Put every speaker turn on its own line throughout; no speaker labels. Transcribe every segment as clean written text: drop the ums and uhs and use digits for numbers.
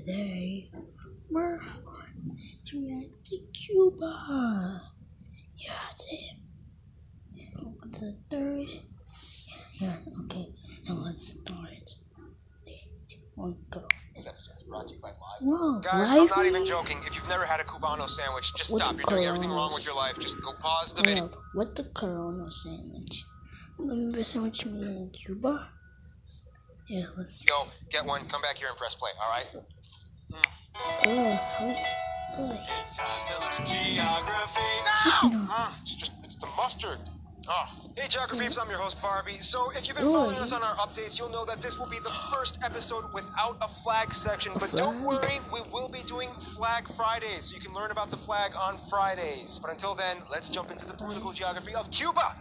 today we're going to react to Cuba. Yeah, that's it. Welcome to the third. Yeah, okay. Now let's start. 3, 2, 1, go.
This episode is brought to you by Live.
Whoa,
Guys, I'm not even joking. If you've never had a Cubano sandwich, just stop. You're doing everything wrong with your life. Just go pause the video.
What the Corona sandwich? Remember sandwich made in Cuba? Yeah, let's
go. Get one. Come back here and press play. All right.
It's
time to learn geography now. It's the mustard. Oh. Hey, Geography Peeps, I'm your host, Barbie. So, if you've been following us on our updates, you'll know that this will be the first episode without a flag section. But don't worry, we will be doing Flag Fridays, so you can learn about the flag on Fridays. But until then, let's jump into the political geography of Cuba.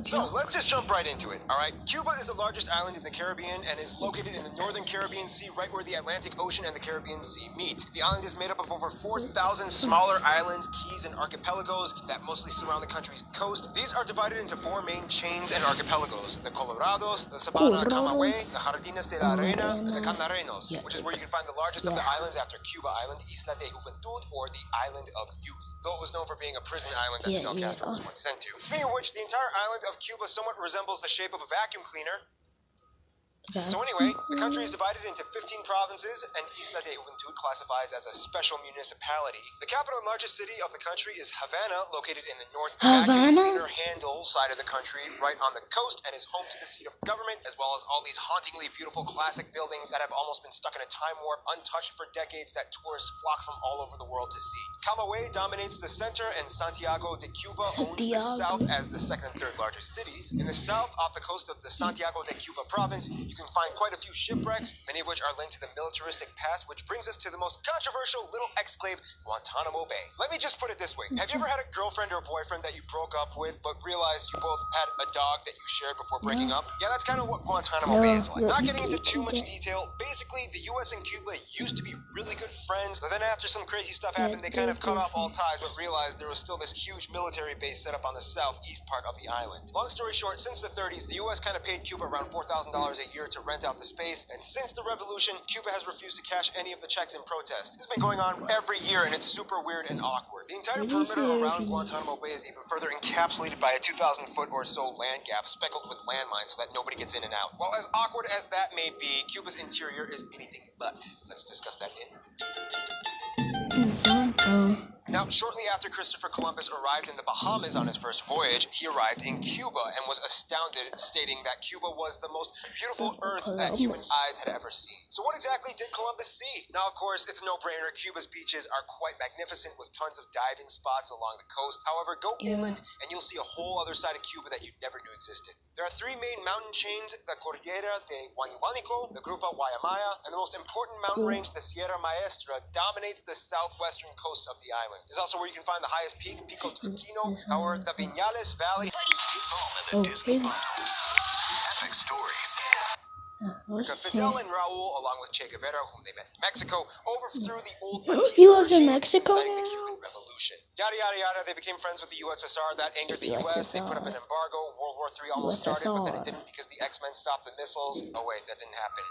So, let's just jump right into it, alright? Cuba is the largest island in the Caribbean and is located in the northern Caribbean Sea, right where the Atlantic Ocean and the Caribbean Sea meet. The island is made up of over 4,000 smaller islands, keys, and archipelagos that mostly surround the country's coast. These are divided into 4 main chains and archipelagos: the Colorados, the Sabana Camagüey, the Jardines de la Arena, and the Candarenos, which is where you can find the largest of the islands after Cuba Island, Isla de Juventud, or the Island of Youth, though it was known for being a prison island that Fidel Castro was once sent to. Speaking of which, the entire island of Cuba somewhat resembles the shape of a vacuum cleaner. So anyway, the country is divided into 15 provinces, and Isla de Juventud classifies as a special municipality. The capital and largest city of the country is Havana, located in the north vacuum cleaner handle side of the country, right on the coast, and is home to the seat of government, as well as all these hauntingly beautiful classic buildings that have almost been stuck in a time warp, untouched for decades, that tourists flock from all over the world to see. Camagüey dominates the center, and Santiago de Cuba owns the south as the second and third largest cities. In the south, off the coast of the Santiago de Cuba province, you can find quite a few shipwrecks, many of which are linked to the militaristic past, which brings us to the most controversial little exclave, Guantanamo Bay. Let me just put it this way. Have you ever had a girlfriend or boyfriend that you broke up with, but realized you both had a dog that you shared before breaking up? Yeah, that's kind of what Guantanamo Bay is like. Not getting into too much detail, basically, the US and Cuba used to be really good friends, but then after some crazy stuff happened, they kind of cut off all ties, but realized there was still this huge military base set up on the southeast part of the island. Long story short, since the 30s, the US kind of paid Cuba around $4,000 a year to rent out the space, and since the revolution, Cuba has refused to cash any of the checks in protest. This has been going on every year, and it's super weird and awkward. The entire perimeter around Guantanamo Bay is even further encapsulated by a 2,000-foot or so land gap speckled with landmines so that nobody gets in and out. While as awkward as that may be, Cuba's interior is anything but. Let's discuss that in. Now, shortly after Christopher Columbus arrived in the Bahamas on his first voyage, he arrived in Cuba and was astounded, stating that Cuba was the most beautiful earth that human eyes had ever seen. So what exactly did Columbus see? Now, of course, it's a no-brainer. Cuba's beaches are quite magnificent with tons of diving spots along the coast. However, go inland and you'll see a whole other side of Cuba that you never knew existed. There are 3 main mountain chains: the Cordillera de Huanuánico, the Grupo Guayamaya, and the most important mountain range, the Sierra Maestra, dominates the southwestern coast of the island. This is also where you can find the highest peak, Pico Turquino, or the Viñales Valley. It's all in the Disney bundle. Epic stories. Fidel and Raul, along with Che Guevara, whom they met in Mexico, overthrew the old
He lives in Mexico
inciting the Cuban Revolution. Yada yada yada. They became friends with the USSR. That angered the US. They put up an embargo. World War III almost started, but then it didn't because the X-Men stopped the missiles. Oh wait, that didn't happen.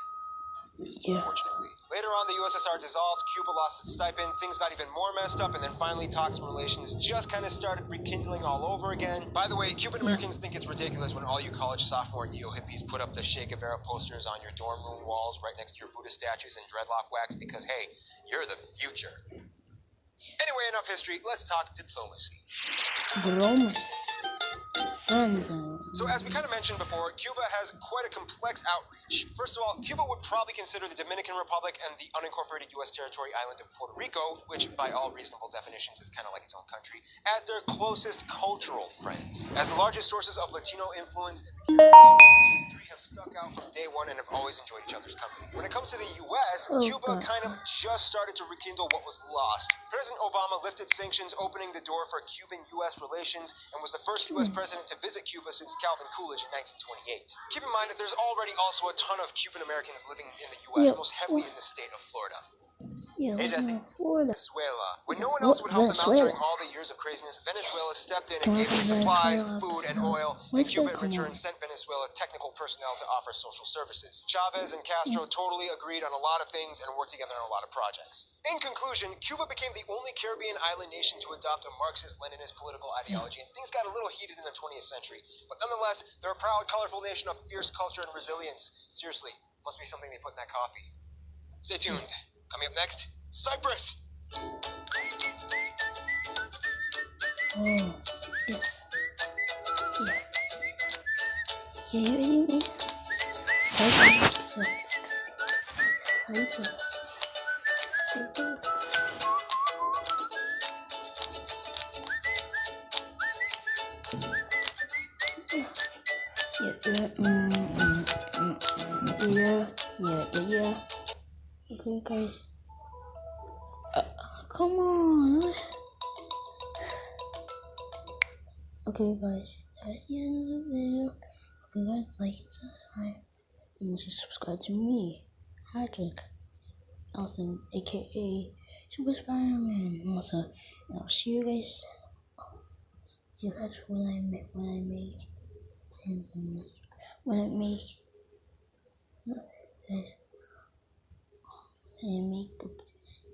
Unfortunately. Later on, the USSR dissolved, Cuba lost its stipend, things got even more messed up, and then finally talks and relations just kind of started rekindling all over again. By the way, Cuban Americans think it's ridiculous when all you college sophomore neo-hippies put up the Che Guevara posters on your dorm room walls right next to your Buddha statues and dreadlock wax because, hey, you're the future. Anyway, enough history, let's talk diplomacy. So as we kind of mentioned before, Cuba has quite a complex outreach. First of all, Cuba would probably consider the Dominican Republic and the unincorporated U.S. territory island of Puerto Rico, which by all reasonable definitions is kind of like its own country, as their closest cultural friends. As the largest sources of Latino influence in the Caribbean, these 3 have stuck out from day one and have always enjoyed each other's company. When it comes to the U.S., Cuba kind of just started to rekindle what was lost. President Obama lifted sanctions, opening the door for Cuban-U.S. relations, and was the first U.S. president to visit Cuba since Calvin Coolidge in 1928. Keep in mind that there's already also a ton of Cuban Americans living in the U.S., most heavily in the state of Florida.
Yeah,
Hey,
let's
Jesse.
move forward.
Venezuela. When no one
What?
else would help them out
Venezuela?
during all the years of craziness, Venezuela stepped in and
Can we
gave them
come
supplies,
Venezuela
food, and
episode?
oil, and
When's
Cuba
that
in
come
return
on?
sent Venezuela technical personnel to offer social services. Chavez and Castro totally agreed on a lot of things and worked together on a lot of projects. In conclusion, Cuba became the only Caribbean island nation to adopt a Marxist-Leninist political ideology, and things got a little heated in the 20th century. But nonetheless, they're a proud, colorful nation of fierce culture and resilience. Seriously, must be something they put in that coffee. Stay tuned. Coming up next, Cyprus!
Oh, yes. Yeah, yeah. Cyprus. Yeah. Okay, guys. Come on. Okay, guys. That's the end of the video. Hope you guys like and subscribe. And you should subscribe to me, Patrick Nelson, aka Super Spider-Man. Also, I'll see you guys. See you guys when I make sense and when I make guys and make good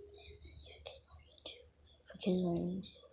sense and you guys on YouTube. For kids on YouTube.